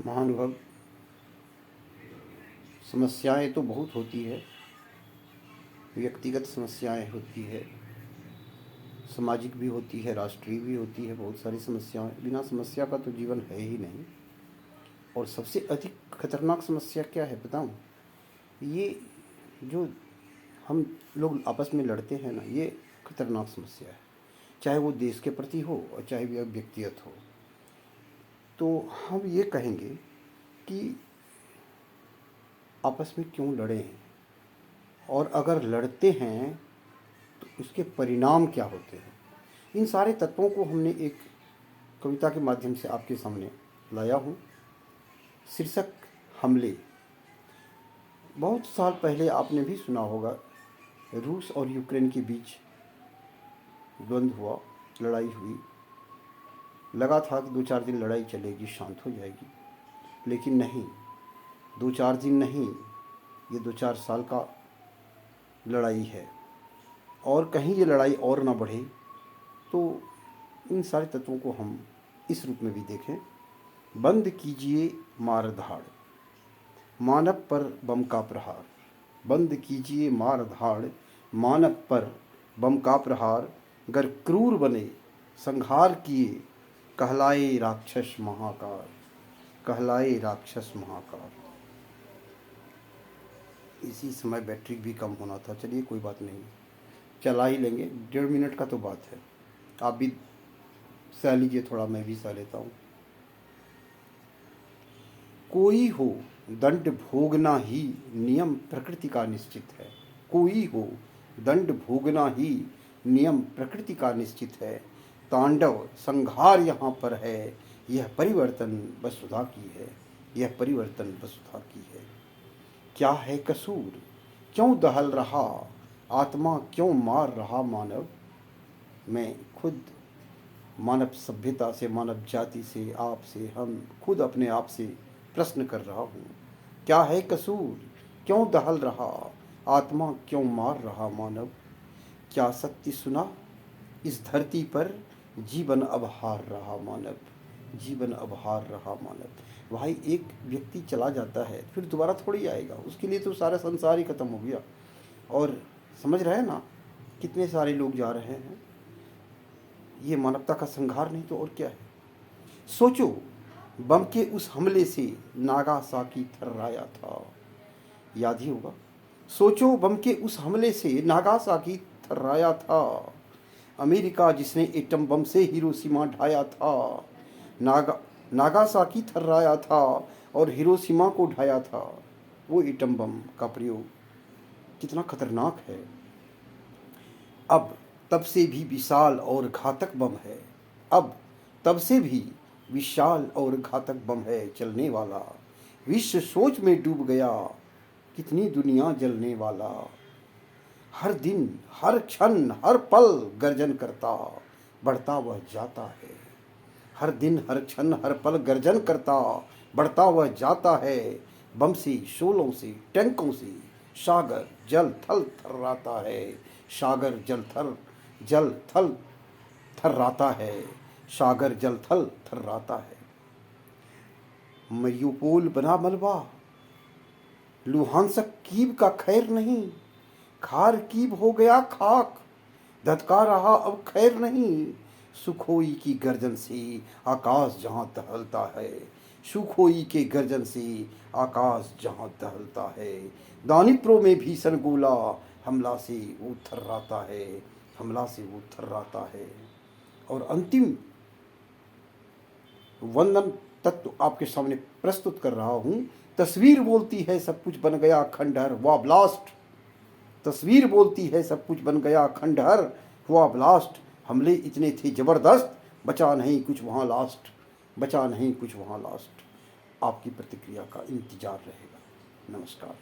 महानुभव, समस्याएं तो बहुत होती है। व्यक्तिगत समस्याएं होती है, सामाजिक भी होती है, राष्ट्रीय भी होती है। बहुत सारी समस्याएं, बिना समस्या का तो जीवन है ही नहीं। और सबसे अधिक खतरनाक समस्या क्या है बताऊं? ये जो हम लोग आपस में लड़ते हैं ना, ये खतरनाक समस्या है। चाहे वो देश के प्रति हो और चाहे वह व्यक्तिगत हो। तो हम ये कहेंगे कि आपस में क्यों लड़ें, और अगर लड़ते हैं तो इसके परिणाम क्या होते हैं। इन सारे तत्वों को हमने एक कविता के माध्यम से आपके सामने लाया हूँ। शीर्षक हमले। बहुत साल पहले आपने भी सुना होगा, रूस और यूक्रेन के बीच द्वंद्व हुआ, लड़ाई हुई। लगा था कि 2-4 दिन लड़ाई चलेगी, शांत हो जाएगी, लेकिन नहीं। 2-4 दिन नहीं, ये 2-4 साल का लड़ाई है। और कहीं ये लड़ाई और ना बढ़े, तो इन सारे तत्वों को हम इस रूप में भी देखें। बंद कीजिए मार धाड़, मानव पर बम का प्रहार। बंद कीजिए मार धाड़, मानव पर बम का प्रहार। गर क्रूर बने संहार किए, कहलाए राक्षस महाकार। कहलाए राक्षस महाकार। इसी समय बैटरी भी कम होना था। चलिए कोई बात नहीं, चला ही लेंगे। 1.5 मिनट का तो बात है। आप भी सह लीजिए थोड़ा, मैं भी सह लेता हूँ। कोई हो दंड भोगना ही नियम प्रकृति का निश्चित है। कोई हो दंड भोगना ही नियम प्रकृति का निश्चित है। तांडव संहार यहाँ पर है, यह परिवर्तन वसुधा की है। यह परिवर्तन वसुधा की है। क्या है कसूर, क्यों दहल रहा आत्मा, क्यों मार रहा मानव। मैं खुद मानव सभ्यता से, मानव जाति से, आप से, हम खुद अपने आप से प्रश्न कर रहा हूँ। क्या है कसूर, क्यों दहल रहा आत्मा, क्यों मार रहा मानव। क्या सत्य सुना इस धरती पर, जीवन अब हार रहा मानव। जीवन अब हार रहा मानव। भाई, एक व्यक्ति चला जाता है फिर दोबारा थोड़ी आएगा। उसके लिए तो सारा संसार ही खत्म हो गया। और समझ रहे हैं ना, कितने सारे लोग जा रहे हैं। ये मानवता का संहार नहीं तो और क्या है। सोचो, बम के उस हमले से नागासाकी थर्राया था। याद ही होगा। सोचो, बम के उस हमले से नागासाकी थर्राया था। अमेरिका जिसने एटम बम से हिरोशिमा ढाया था। नागासाकी थर्राया था और हिरोशिमा को ढाया था। वो एटम बम का प्रयोग कितना खतरनाक है। अब तब से भी विशाल और घातक बम है। अब तब से भी विशाल और घातक बम है चलने वाला। विश्व सोच में डूब गया, कितनी दुनिया जलने वाला। हर दिन, हर क्षण, हर पल गर्जन करता, बढ़ता वह जाता है। हर दिन, हर क्षण, हर पल गर्जन करता, बढ़ता वह जाता है। बम से, शोलों से, टैंकों से सागर जल थल थर्राता है। सागर जल थल थर्राता है। सागर जल थल थर्राता है। मरियुपोल बना मलबा, लुहांसक कीव का खैर नहीं। खारकीब हो गया खाक, धधका रहा अब खैर नहीं। सुखोई की गर्जन से आकाश जहां दहलता है। सुखोई के गर्जन से आकाश जहां दहलता है। दानिप्रो में भीषण गोला हमला से वो थर्राता है। हमला से वो थर्राता है। और अंतिम वंदन तत्व आपके सामने प्रस्तुत कर रहा हूं। तस्वीर बोलती है सब कुछ बन गया खंडहर, हुआ ब्लास्ट। तस्वीर बोलती है सब कुछ बन गया खंडहर, हुआ ब्लास्ट। हमले इतने थे जबरदस्त, बचा नहीं कुछ वहाँ लास्ट। बचा नहीं कुछ वहाँ लास्ट। आपकी प्रतिक्रिया का इंतजार रहेगा। नमस्कार।